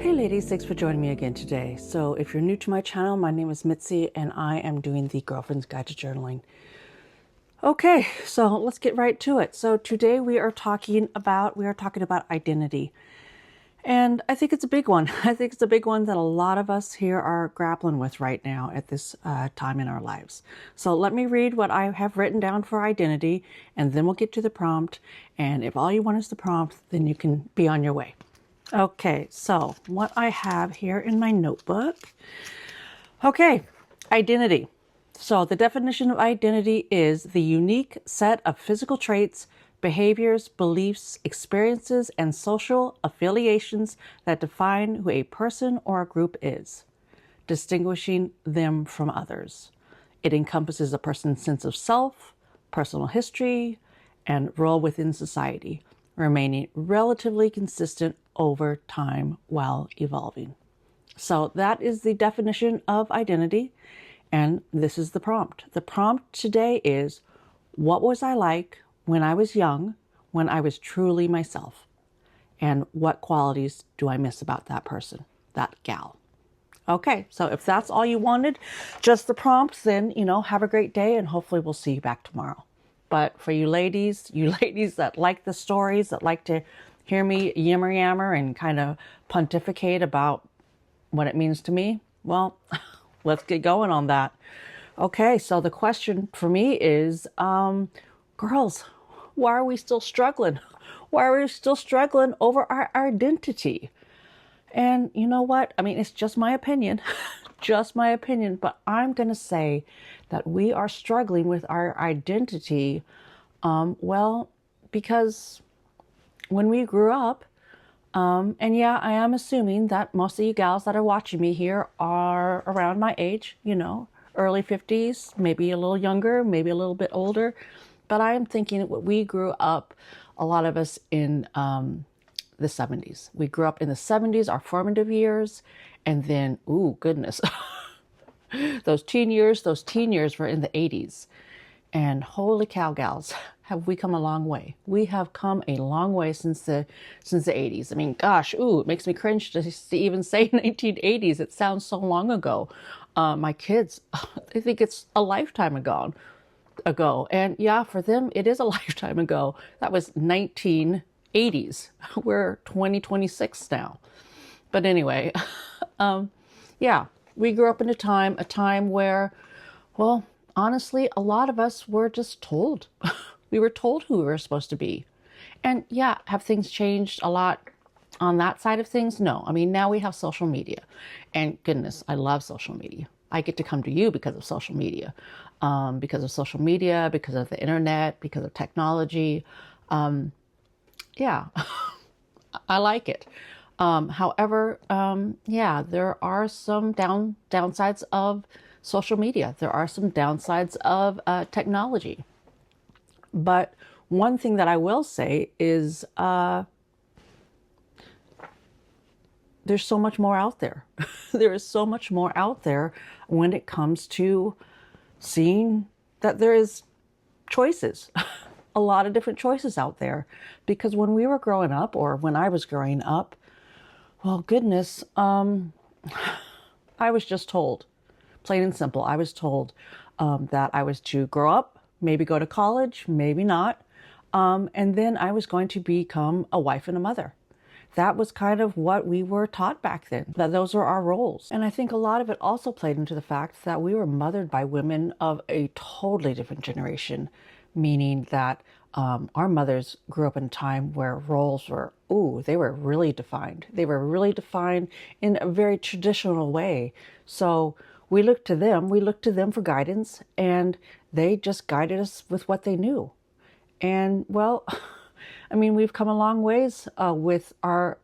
Hey ladies, thanks for joining me again today. So if you're new to my channel, my name is Mitzi and I am doing the Girlfriend's Guide to Journaling. Okay, so let's get right to it. So today we are talking about identity. And I think it's a big one. I think it's a big one that a lot of us here are grappling with right now at this time in our lives. So let me read what I have written down for identity, and then we'll get to the prompt. And if all you want is the prompt, then you can be on your way. Okay, so what I have here in my notebook. Okay, identity. So the definition of identity is the unique set of physical traits, behaviors, beliefs, experiences, and social affiliations that define who a person or a group is, distinguishing them from others. It encompasses a person's sense of self, personal history, and role within society, remaining relatively consistent over time while evolving. So that is the definition of identity, and this is the prompt. The prompt today is, what was I like when I was young, when I was truly myself? And what qualities do I miss about that person, that gal? Okay, so if that's all you wanted, just the prompts, then, have a great day, and hopefully we'll see you back tomorrow. But for you ladies that like the stories, that like to hear me yammer and kind of pontificate about what it means to me, well, let's get going on that. Okay, so the question for me is, girls, why are we still struggling? Why are we still struggling over our identity? And you know what? I mean, it's just my opinion, but I'm going to say that we are struggling with our identity, because when we grew up, and yeah, I am assuming that most of you gals that are watching me here are around my age, early 50s, maybe a little younger, maybe a little bit older. But I am thinking that we grew up, a lot of us in the 70s. We grew up in the 70s, our formative years, and then, ooh, goodness, those teen years were in the 80s. And holy cow, gals, have we come a long way. We have come a long way since the 80s. I mean, gosh, ooh, it makes me cringe to even say 1980s. It sounds so long ago. My kids, they think it's a lifetime ago. And yeah, for them, it is a lifetime ago. That was 1980s. We're 2026 now. But anyway, yeah, we grew up in a time where, well, honestly, a lot of us were just told. We were told who we were supposed to be. And yeah, have things changed a lot on that side of things? No. I mean, now we have social media. And goodness, I love social media. I get to come to you because of social media. Because of the internet, because of technology. Yeah, I like it. However, yeah, there are some downsides of social media. There are some downsides of technology. But one thing that I will say is there's so much more out there. There is so much more out there when it comes to seeing that there is choices, a lot of different choices out there. Because when we were growing up, or when I was growing up, well, goodness, I was just told, plain and simple, I was told that I was to grow up, maybe go to college, maybe not, and then I was going to become a wife and a mother. That was kind of what we were taught back then, that those were our roles. And I think a lot of it also played into the fact that we were mothered by women of a totally different generation, meaning that our mothers grew up in a time where roles were, they were really defined. They were really defined in a very traditional way. So we looked to them for guidance, and they just guided us with what they knew. And well, I mean, we've come a long ways with our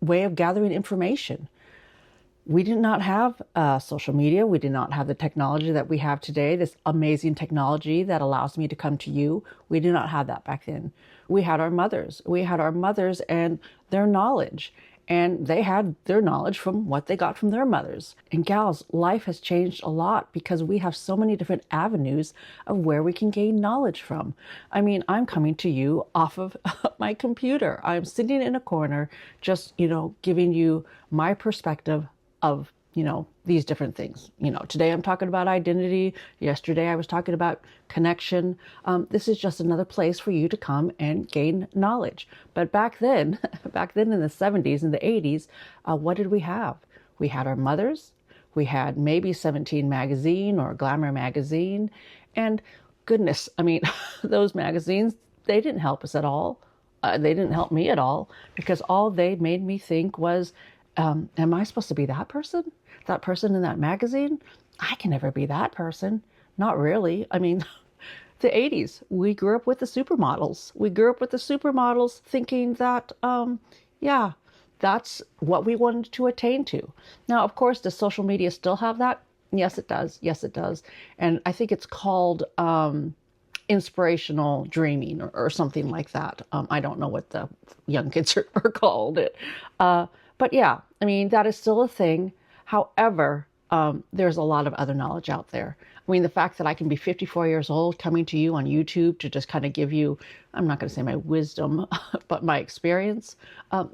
way of gathering information. We did not have social media. We did not have the technology that we have today, this amazing technology that allows me to come to you. We did not have that back then. We had our mothers. We had our mothers and their knowledge. and they had their knowledge from what they got from their mothers. And gals, life has changed a lot because we have so many different avenues of where we can gain knowledge from. I mean, I'm coming to you off of my computer. I'm sitting in a corner, just, giving you my perspective of, these different things. Today I'm talking about identity. Yesterday I was talking about connection. This is just another place for you to come and gain knowledge. But back then, in the 70s and the 80s, what did we have? We had our mothers. We had maybe 17 magazine or Glamour magazine. And goodness, I mean, those magazines, they didn't help us at all. They didn't help me at all, because all they made me think was, am I supposed to be that person? That person in that magazine? I can never be that person. Not really. I mean, the 80s, we grew up with the supermodels. We grew up with the supermodels thinking that, yeah, that's what we wanted to attain to. Now, of course, does social media still have that? Yes, it does. Yes, it does. And I think it's called inspirational dreaming or something like that. I don't know what the young kids are called it. But yeah, I mean, that is still a thing. However, there's a lot of other knowledge out there. I mean, the fact that I can be 54 years old coming to you on YouTube to just kind of give you, I'm not going to say my wisdom, but my experience,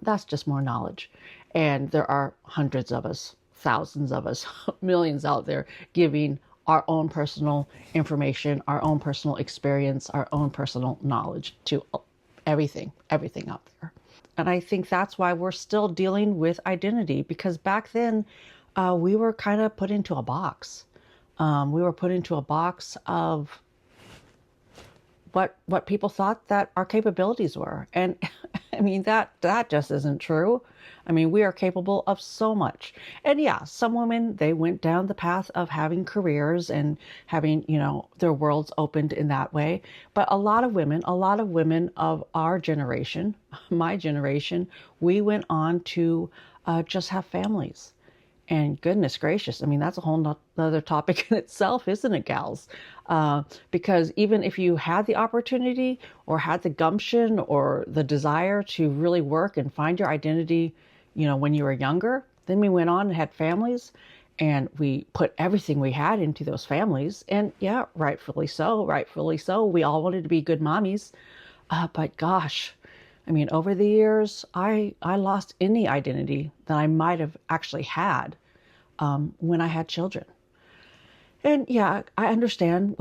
that's just more knowledge. And there are hundreds of us, thousands of us, millions out there giving our own personal information, our own personal experience, our own personal knowledge to everything out there. And I think that's why we're still dealing with identity, because back then we were kind of put into a box. We were put into a box of what people thought that our capabilities were. And I mean, that just isn't true. I mean, we are capable of so much. And yeah, some women, they went down the path of having careers and having, their worlds opened in that way. But a lot of women of our generation, my generation, we went on to just have families. And goodness gracious, I mean, that's a whole other topic in itself, isn't it, gals? Because even if you had the opportunity or had the gumption or the desire to really work and find your identity, when you were younger, then we went on and had families, and we put everything we had into those families. And yeah, rightfully so. We all wanted to be good mommies. But gosh, I mean, over the years, I lost any identity that I might have actually had when I had children. And yeah, I understand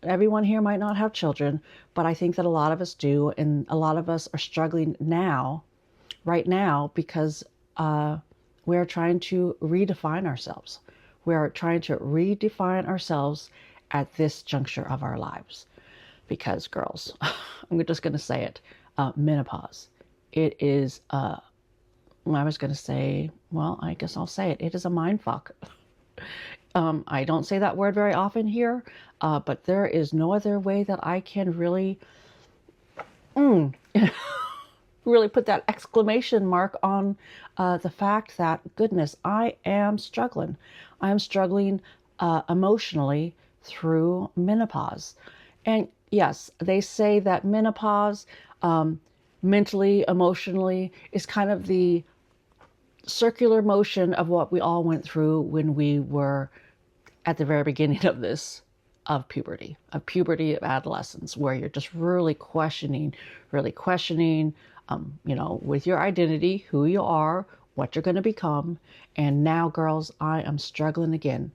everyone here might not have children, but I think that a lot of us do. And a lot of us are struggling right now, because we're trying to redefine ourselves. We are trying to redefine ourselves at this juncture of our lives. Because girls, I'm just going to say it. Menopause. It is, I was going to say, well, I guess I'll say it. It is a mind fuck. I don't say that word very often here, but there is no other way that I can really, really put that exclamation mark on the fact that, goodness, I am struggling. I am struggling emotionally through menopause. And yes, they say that menopause, mentally, emotionally, is kind of the circular motion of what we all went through when we were at the very beginning of puberty, of adolescence, where you're just really questioning, with your identity, who you are, what you're going to become. And now, girls, I am struggling again.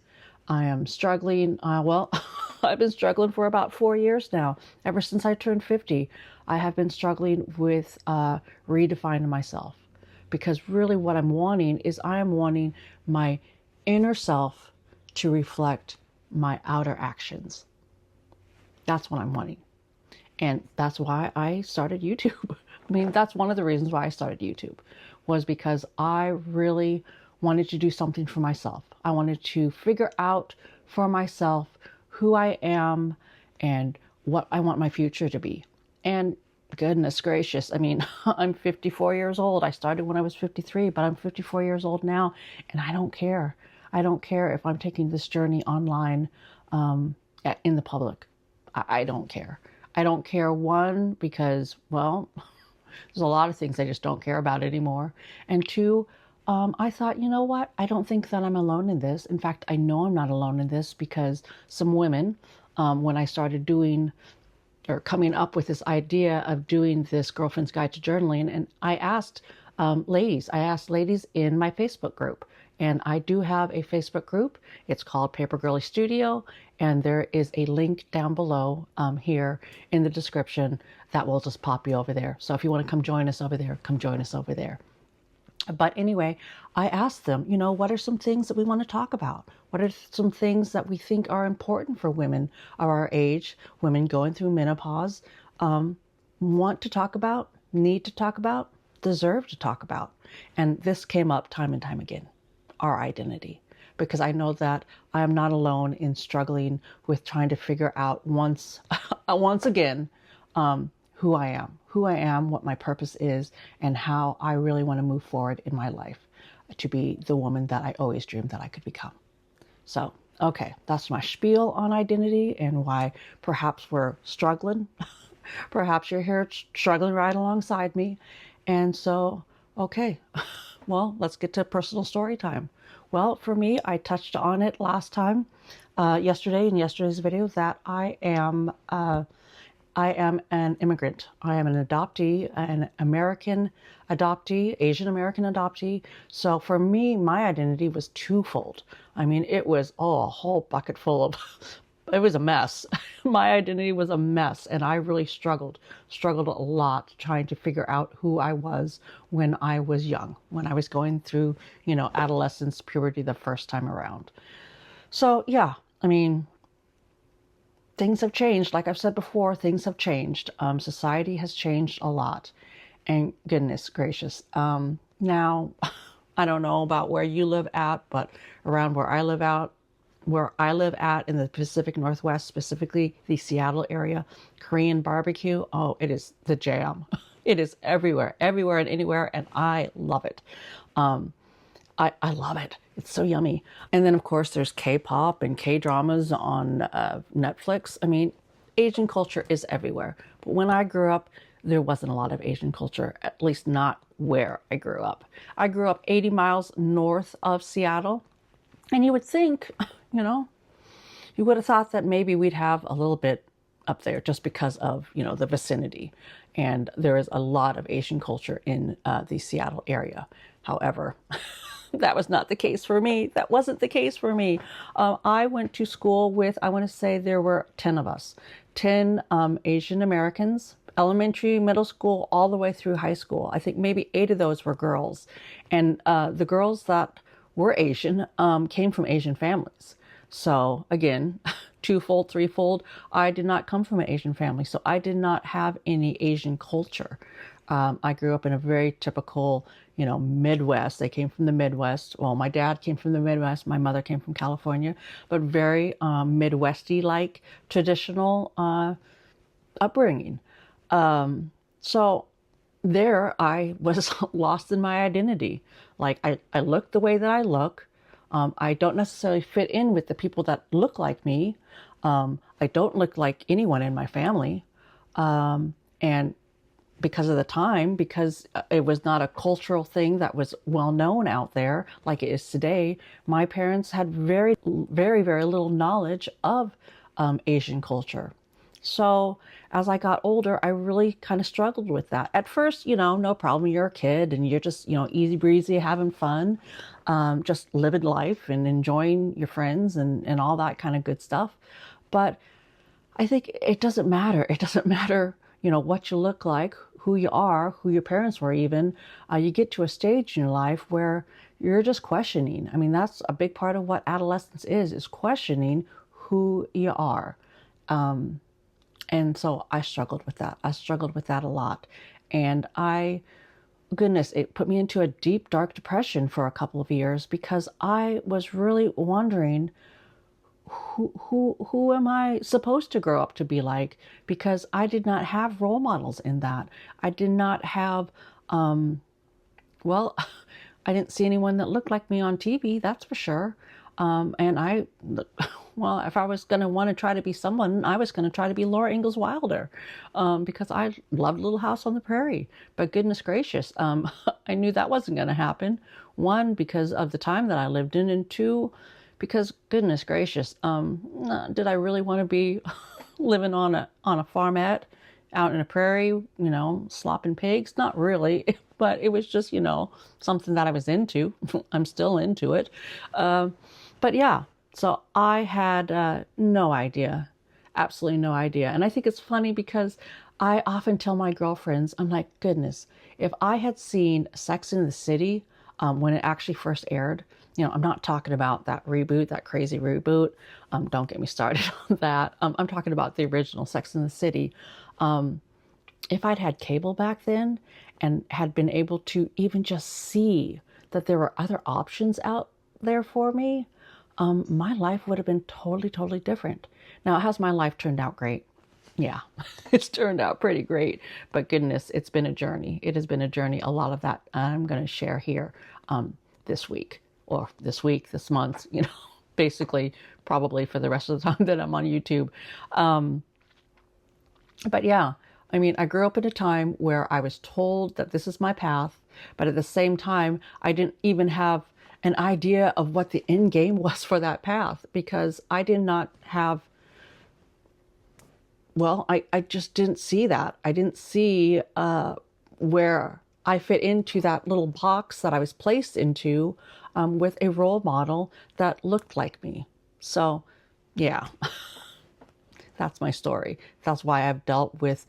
I am struggling. I've been struggling for about 4 years now. Ever since I turned 50, I have been struggling with redefining myself. Because really what I'm wanting is I am wanting my inner self to reflect my outer actions. That's what I'm wanting. And that's why I started YouTube. I mean, that's one of the reasons why I started YouTube, was because I really wanted to do something for myself. I wanted to figure out for myself who I am and what I want my future to be. And goodness gracious, I mean, I'm 54 years old. I started when I was 53, but I'm 54 years old now, and I don't care. I don't care if I'm taking this journey online in the public. I don't care. I don't care, one, because, well, There's a lot of things I just don't care about anymore. And two, I thought, you know what? I don't think that I'm alone in this. In fact, I know I'm not alone in this because some women, when I started doing or coming up with this idea of doing this Girlfriend's Guide to Journaling, and I asked ladies in my Facebook group. And I do have a Facebook group. It's called Paper Girlie Studio, and there is a link down below here in the description that will just pop you over there. So if you want to come join us over there, come join us over there. But anyway, I asked them, you know, what are some things that we want to talk about? What are some things that we think are important for women of our age, women going through menopause, want to talk about, need to talk about, deserve to talk about? And this came up time and time again, our identity. Because I know that I am not alone in struggling with trying to figure out once again, who I am, what my purpose is, and how I really want to move forward in my life to be the woman that I always dreamed that I could become. So, okay, that's my spiel on identity and why perhaps we're struggling. Perhaps you're here struggling right alongside me. And so, okay, well, let's get to personal story time. Well, for me, I touched on it last time, yesterday in yesterday's video, that I am an immigrant. I am an adoptee, an American adoptee, Asian American adoptee. So for me, my identity was twofold. I mean, it was a whole bucket full of, it was a mess. My identity was a mess, and I really struggled a lot trying to figure out who I was when I was young, when I was going through, you know, adolescence, puberty the first time around. So yeah, I mean, things have changed. Like I've said before, things have changed. Society has changed a lot. And goodness gracious. Now, I don't know about where you live at, but around where I live at in the Pacific Northwest, specifically the Seattle area, Korean barbecue, oh, it is the jam. It is everywhere and anywhere, and I love it. I love it. It's so yummy. And then, of course, there's K-pop and K-dramas on Netflix. I mean, Asian culture is everywhere. But when I grew up, there wasn't a lot of Asian culture, at least not where I grew up. I grew up 80 miles north of Seattle. And you would think, you know, you would have thought that maybe we'd have a little bit up there just because of, you know, the vicinity. And there is a lot of Asian culture in the Seattle area. However, that was not the case for me. That wasn't the case for me. I went to school with, I want to say there were 10 of us, 10 Asian Americans, elementary, middle school, all the way through high school. I think maybe 8 of those were girls. And the girls that were Asian came from Asian families. So again, twofold, threefold, I did not come from an Asian family. So I did not have any Asian culture. I grew up in a very typical, you know, Midwest. They came from the Midwest. Well, my dad came from the Midwest. My mother came from California, but very Midwesty-like traditional upbringing. So there I was lost in my identity. Like I look the way that I look. I don't necessarily fit in with the people that look like me. I don't look like anyone in my family. And because of the time, because it was not a cultural thing that was well known out there like it is today, my parents had very, very, very little knowledge of Asian culture. So as I got older, I really kind of struggled with that. At first, you know, no problem. You're a kid and you're just, you know, easy breezy, having fun, just living life and enjoying your friends and all that kind of good stuff. But I think it doesn't matter. It doesn't matter, you know, what you look like, who you are, who your parents were even. You get to a stage in your life where you're just questioning. I mean, that's a big part of what adolescence is questioning who you are. And so I struggled with that. I struggled with that a lot. And goodness, it put me into a deep, dark depression for a couple of years because I was really wondering, who am I supposed to grow up to be like? Because I did not have role models in that. I did not have, well, I didn't see anyone that looked like me on TV, that's for sure. And well, if I was going to want to try to be someone, I was going to try to be Laura Ingalls Wilder, because I loved Little House on the Prairie. But goodness gracious, I knew that wasn't going to happen. One, because of the time that I lived in, and two, because goodness gracious, did I really want to be living on a farmette out in a prairie, slopping pigs? Not really, but it was just, something that I was into. I'm still into it. But yeah, so I had no idea, absolutely no idea. And I think it's funny because I often tell my girlfriends, I'm like, goodness, if I had seen Sex in the City when it actually first aired, I'm not talking about that reboot, that crazy reboot. Don't get me started on that. I'm talking about the original Sex in the City. If I'd had cable back then and had been able to even just see that there were other options out there for me, my life would have been totally, totally different. Now, has my life turned out great? Yeah, it's turned out pretty great. But goodness, it's been a journey. It has been a journey. A lot of that I'm going to share here this week, or this month, basically probably for the rest of the time that I'm on YouTube. But yeah, I mean, I grew up in a time where I was told that this is my path, but at the same time, I didn't even have an idea of what the end game was for that path, because I did not have, well, I just didn't see that. I didn't see where I fit into that little box that I was placed into with a role model that looked like me. So yeah, that's my story. That's why I've dealt with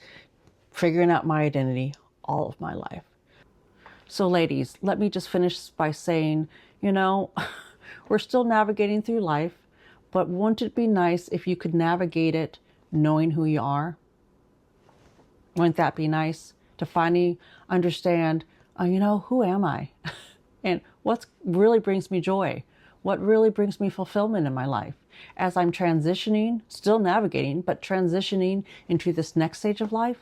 figuring out my identity all of my life. So ladies, let me just finish by saying, we're still navigating through life, but wouldn't it be nice if you could navigate it knowing who you are? Wouldn't that be nice to finally understand, who am I? And what really brings me joy? What really brings me fulfillment in my life? As I'm transitioning, still navigating, but transitioning into this next stage of life,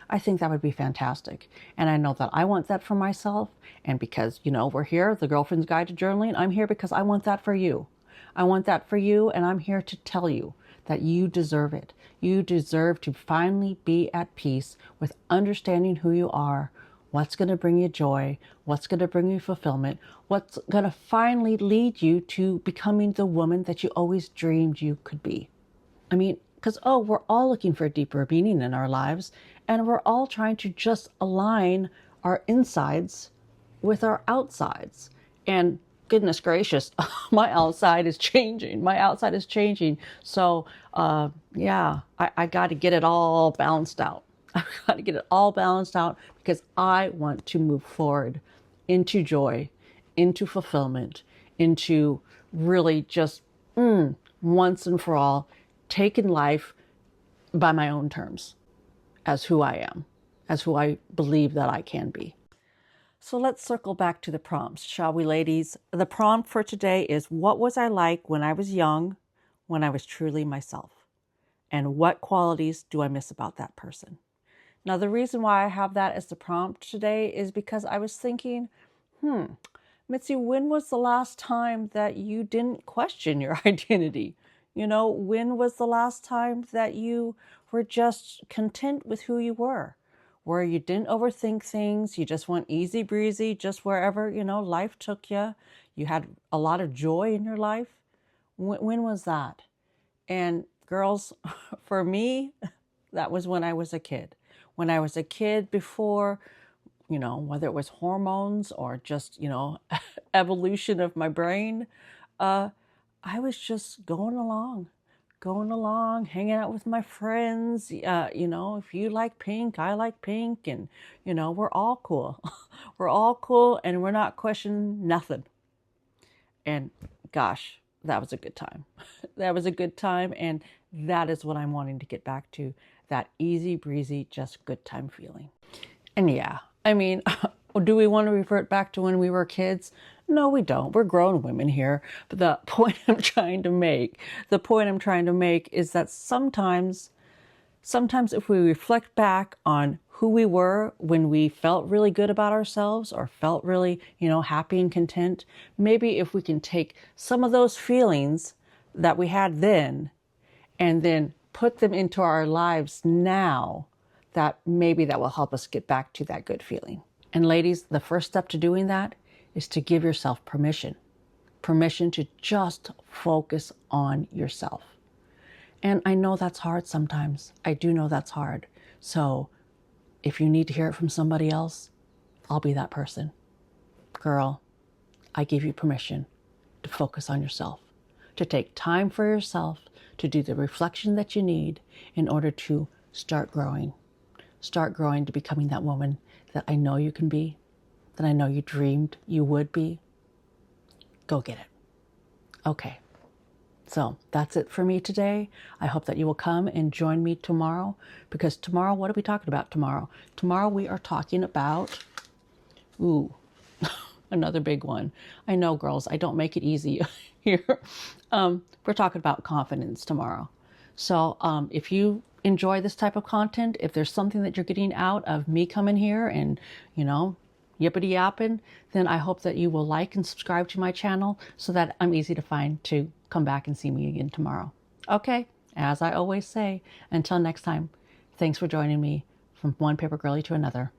I think that would be fantastic. And I know that I want that for myself. And because, we're here, the Girlfriend's Guide to Journaling, I'm here because I want that for you. I want that for you, and I'm here to tell you that you deserve it. You deserve to finally be at peace with understanding who you are, what's going to bring you joy, what's going to bring you fulfillment, what's going to finally lead you to becoming the woman that you always dreamed you could be. I mean, because, we're all looking for a deeper meaning in our lives, and we're all trying to just align our insides with our outsides. And goodness gracious, my outside is changing. My outside is changing. So, yeah, I got to get it all balanced out. I've got to get it all balanced out because I want to move forward into joy, into fulfillment, into really just once and for all taking life by my own terms as who I am, as who I believe that I can be. So let's circle back to the prompts, shall we, ladies? The prompt for today is, what was I like when I was young, when I was truly myself? And what qualities do I miss about that person? Now, the reason why I have that as the prompt today is because I was thinking, Mitzi, when was the last time that you didn't question your identity? When was the last time that you were just content with who you were? Where you didn't overthink things, you just went easy breezy, just wherever, life took you. You had a lot of joy in your life. When was that? And girls, for me, that was when I was a kid. When I was a kid before, whether it was hormones or just, evolution of my brain, I was just going along, hanging out with my friends. If you like pink, I like pink. And, we're all cool. We're all cool and we're not questioning nothing. And gosh, that was a good time. That was a good time. And that is what I'm wanting to get back to. That easy breezy, just good time feeling. And yeah, I mean, do we want to revert back to when we were kids? No, we don't. We're grown women here. But the point I'm trying to make is that sometimes if we reflect back on who we were when we felt really good about ourselves or felt really, happy and content. Maybe if we can take some of those feelings that we had then and then put them into our lives now, that maybe that will help us get back to that good feeling. And ladies, the first step to doing that is to give yourself permission to just focus on yourself. And I know that's hard sometimes. I do know that's hard. So if you need to hear it from somebody else, I'll be that person. Girl, I give you permission to focus on yourself, to take time for yourself, to do the reflection that you need in order to start growing to becoming that woman that I know you can be, that I know you dreamed you would be. Go get it. Okay. So that's it for me today. I hope that you will come and join me tomorrow, because tomorrow, what are we talking about tomorrow? Tomorrow we are talking about, another big one. I know, girls, I don't make it easy here. We're talking about confidence tomorrow. So if you enjoy this type of content, if there's something that you're getting out of me coming here and, yippity yapping, then I hope that you will like and subscribe to my channel so that I'm easy to find to come back and see me again tomorrow. Okay, as I always say, until next time, thanks for joining me from one paper girlie to another.